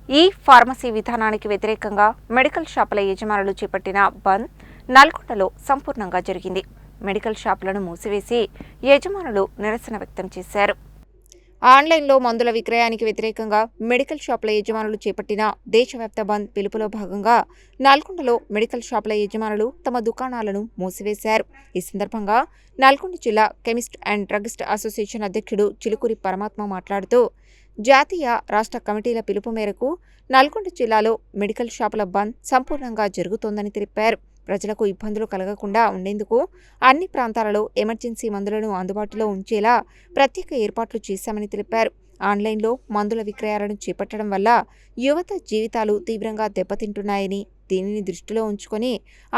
ఈ ఫార్మసీ విధానానికి వ్యతిరేకంగా మెడికల్ షాపుల యజమానులు చేపట్టిన బంద్ నల్గొండలో సంపూర్ణంగా జరిగింది. మెడికల్ షాపులను మూసివేసి యజమానులు నిరసన వ్యక్తం చేశారు. ఆన్లైన్లో మందుల విక్రయానికి వ్యతిరేకంగా మెడికల్ షాపుల యజమానులు చేపట్టిన దేశవ్యాప్త బంద్ పిలుపులో భాగంగా నల్గొండలో మెడికల్ షాపుల యజమానులు తమ దుకాణాలను మూసివేశారు. ఈ సందర్భంగా నల్గొండ జిల్లా కెమిస్ట్ అండ్ డ్రగిస్ట్ అసోసియేషన్ అధ్యక్షుడు చిలుకూరి పరమాత్మ మాట్లాడుతూ, జాతీయ రాష్ట్ర కమిటీల పిలుపు మేరకు నల్గొండ జిల్లాలో మెడికల్ షాపుల బంద్ సంపూర్ణంగా జరుగుతోందని తెలిపారు. ప్రజలకు ఇబ్బందులు కలగకుండా ఉండేందుకు అన్ని ప్రాంతాలలో ఎమర్జెన్సీ మందులను అందుబాటులో ఉంచేలా ప్రత్యేక ఏర్పాట్లు చేశామని తెలిపారు. ఆన్లైన్లో మందుల విక్రయాలను చేపట్టడం వల్ల యువత జీవితాలు తీవ్రంగా దెబ్బతింటున్నాయని, దీనిని దృష్టిలో ఉంచుకొని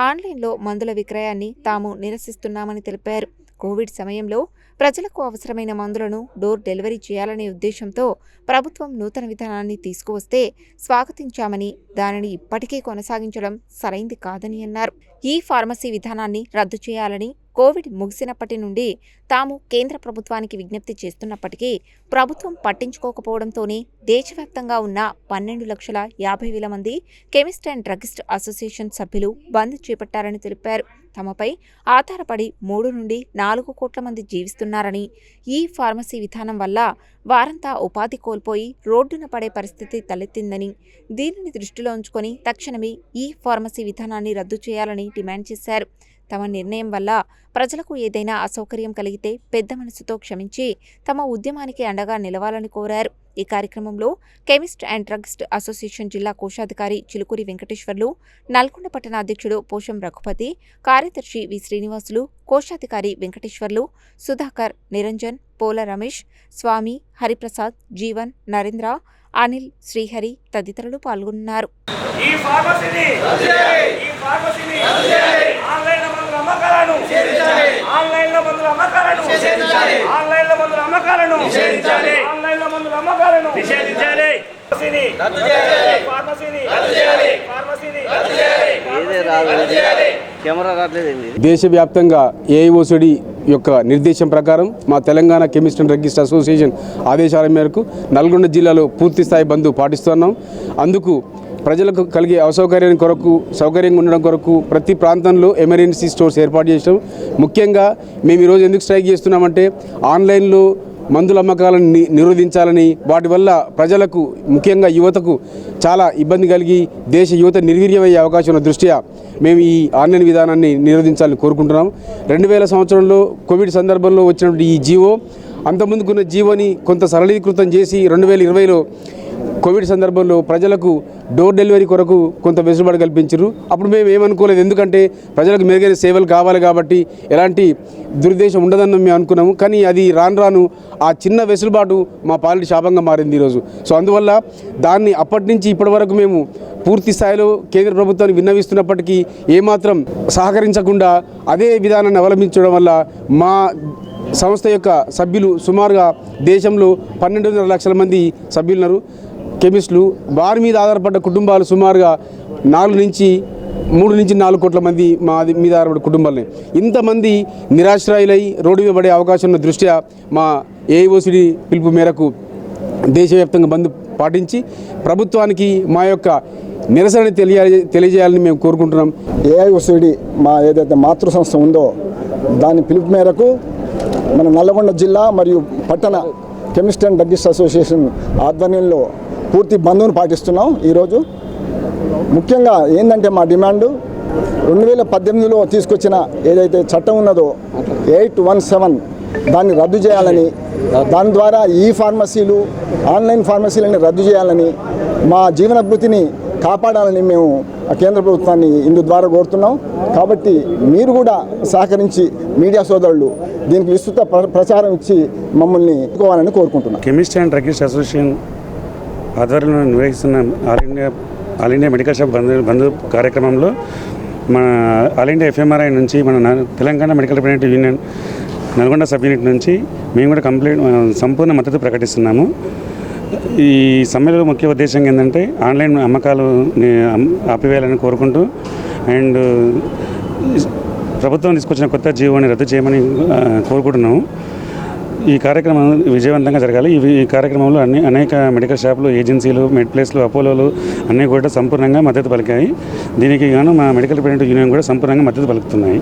ఆన్లైన్లో మందుల విక్రయాన్ని తాము నిరసిస్తున్నామని తెలిపారు. కోవిడ్ సమయంలో ప్రజలకు అవసరమైన మందులను డోర్ డెలివరీ చేయాలనే ఉద్దేశంతో ప్రభుత్వం నూతన విధానాన్ని తీసుకువస్తే స్వాగతించామని, దానిని ఇప్పటికీ కొనసాగించడం సరైంది కాదని అన్నారు. ఈ ఫార్మసీ విధానాన్ని రద్దు చేయాలని కోవిడ్ ముగిసినప్పటి నుండి తాము కేంద్ర ప్రభుత్వానికి విజ్ఞప్తి చేస్తున్నప్పటికీ ప్రభుత్వం పట్టించుకోకపోవడంతోనే దేశవ్యాప్తంగా ఉన్న 12,50,000 మంది కెమిస్ట్ అండ్ డ్రగిస్ట్ అసోసియేషన్ సభ్యులు బంద్ చేపట్టారని తెలిపారు. తమపై ఆధారపడి 3 నుండి 4 కోట్ల మంది జీవిస్తున్నారని, ఈ ఫార్మసీ విధానం వల్ల వారంతా ఉపాధి కోల్పోయి రోడ్డున పడే పరిస్థితి తలెత్తిందని, దీనిని దృష్టిలో ఉంచుకొని తక్షణమే ఈ ఫార్మసీ విధానాన్ని రద్దు చేయాలని డిమాండ్ చేశారు. తమ నిర్ణయం వల్ల ప్రజలకు ఏదైనా అసౌకర్యం కలిగితే పెద్ద మనసుతో క్షమించి తమ ఉద్యమానికి అండగా నిలవాలని కోరారు. ఈ కార్యక్రమంలో కెమిస్ట్ అండ్ డ్రగిస్ట్ అసోసియేషన్ జిల్లా కోశాధికారి చిలుకూరి వెంకటేశ్వర్లు, నల్గొండ పట్టణ అధ్యక్షుడు పోషం రఘుపతి, కార్యదర్శి వి శ్రీనివాసులు, కోశాధికారి వెంకటేశ్వర్లు, సుధాకర్, నిరంజన్, పోల రమేష్, స్వామి, హరిప్రసాద్, జీవన్, నరేంద్ర, అనిల్, శ్రీహరి తదితరులు పాల్గొన్నారు. దేశవ్యాప్తంగా ఏఐఓసిడి యొక్క నిర్దేశం ప్రకారం మా Telangana chemist and druggist association ఆదేశాల మేరకు నల్గొండ జిల్లాలో పూర్తి స్థాయి బంద్ పాటిస్తున్నాం. అందుకు ప్రజలకు కలిగే అసౌకర్యాన్ని కొరకు సౌకర్యంగా ఉండడం కొరకు ప్రతి ప్రాంతంలో ఎమర్జెన్సీ స్టోర్స్ ఏర్పాటు చేసాం. ముఖ్యంగా మేము ఈరోజు ఎందుకు స్ట్రైక్ చేస్తున్నామంటే ఆన్లైన్లో మందుల అమ్మకాలను నిరోధించాలని, వాటి వల్ల ప్రజలకు ముఖ్యంగా యువతకు చాలా ఇబ్బంది కలిగి దేశ యువత నిర్వీర్యమయ్యే అవకాశం ఉన్న దృష్ట్యా మేము ఈ ఆన్లైన్ విధానాన్ని నిరోధించాలని కోరుకుంటున్నాం. 2000 సంవత్సరంలో కోవిడ్ సందర్భంలో వచ్చినటువంటి ఈ జీవో అంతకుముందుకున్న జీవోని కొంత సరళీకృతం చేసి 2020లో కోవిడ్ సందర్భంలో ప్రజలకు డోర్ డెలివరీ కొరకు కొంత వెసులుబాటు కల్పించారు. అప్పుడు మేము ఏమనుకోలేదు, ఎందుకంటే ప్రజలకు మెరుగైన సేవలు కావాలి కాబట్టి ఎలాంటి దురుద్దేశం ఉండదని మేము అనుకున్నాము. కానీ అది రాను రాను ఆ చిన్న వెసులుబాటు మా పాలిటి శాపంగా మారింది ఈరోజు. సో అందువల్ల దాన్ని అప్పటి నుంచి ఇప్పటి వరకు మేము పూర్తి స్థాయిలో కేంద్ర ప్రభుత్వాన్ని విన్నవిస్తున్నప్పటికీ ఏమాత్రం సహకరించకుండా అదే విధానాన్ని అవలంబించడం వల్ల మా సంస్థ యొక్క సభ్యులు సుమారుగా దేశంలో 12.5 లక్షల మంది సభ్యులున్నారు కెమిస్టులు. వారి మీద ఆధారపడ్డ కుటుంబాలు సుమారుగా 3 నుంచి 4 కోట్ల మంది మా మీద ఆధారపడ్డ కుటుంబాలని. ఇంతమంది నిరాశ్రయులై రోడ్డు మీద పడే అవకాశం ఉన్న దృష్ట్యా మా ఏఐఓసిడి పిలుపు మేరకు దేశవ్యాప్తంగా బంద్ పాటించి ప్రభుత్వానికి మా యొక్క నిరసనని తెలియజేయాలని మేము కోరుకుంటున్నాం. ఏఐఓసిడి మా ఏదైతే మాతృ సంస్థ ఉందో దాని పిలుపు మేరకు మన నల్లగొండ జిల్లా మరియు పట్టణ కెమిస్ట్ అండ్ డ్రగిస్ట్ అసోసియేషన్ ఆధ్వర్యంలో పూర్తి బంద్ను పాటిస్తున్నాం. ఈరోజు ముఖ్యంగా ఏంటంటే మా డిమాండు 2018లో తీసుకొచ్చిన ఏదైతే చట్టం ఉన్నదో 817 దాన్ని రద్దు చేయాలని, దాని ద్వారా ఈ ఫార్మసీలు ఆన్లైన్ ఫార్మసీలని రద్దు చేయాలని, మా జీవనభృతిని కాపాడాలని మేము కేంద్ర ప్రభుత్వాన్ని ఇందు ద్వారా కోరుతున్నాం. కాబట్టి మీరు కూడా సహకరించి మీడియా సోదరులు దీనికి విస్తృత ప్రచారం ఇచ్చి మమ్మల్ని ఎన్నుకోవాలని కోరుకుంటున్నాం. కెమిస్ట్ అండ్ డ్రగిస్ట్ అసోసియేషన్ ఆధ్వర్యంలో నిర్వహిస్తున్న ఆల్ ఇండియా మెడికల్ షాప్ బంద్ కార్యక్రమంలో మన ఆల్ ఇండియా ఎఫ్ఎంఆర్ఐ నుంచి మన Telangana medical representative union Nalgonda sub unit నుంచి మేము కూడా సంపూర్ణ మద్దతు ప్రకటిస్తున్నాము. ఈ సమ్మెలో ముఖ్య ఉద్దేశం ఏంటంటే ఆన్లైన్ అమ్మకాలు ఆపివేయాలని కోరుకుంటూ అండ్ ప్రభుత్వం తీసుకొచ్చిన కొత్త జీవోని రద్దు చేయమని కోరుకుంటున్నాము. ఈ కార్యక్రమం విజయవంతంగా జరగాలి. ఈ కార్యక్రమంలో అనేక మెడికల్ షాపులు, ఏజెన్సీలు, మెడ్ ప్లేస్లు, అపోలోలు అన్నీ కూడా సంపూర్ణంగా మద్దతు పలికాయి. దీనికి గాను మా మెడికల్ రిప్రజెంటేటివ్ యూనియన్ కూడా సంపూర్ణంగా మద్దతు పలుకుతున్నాయి.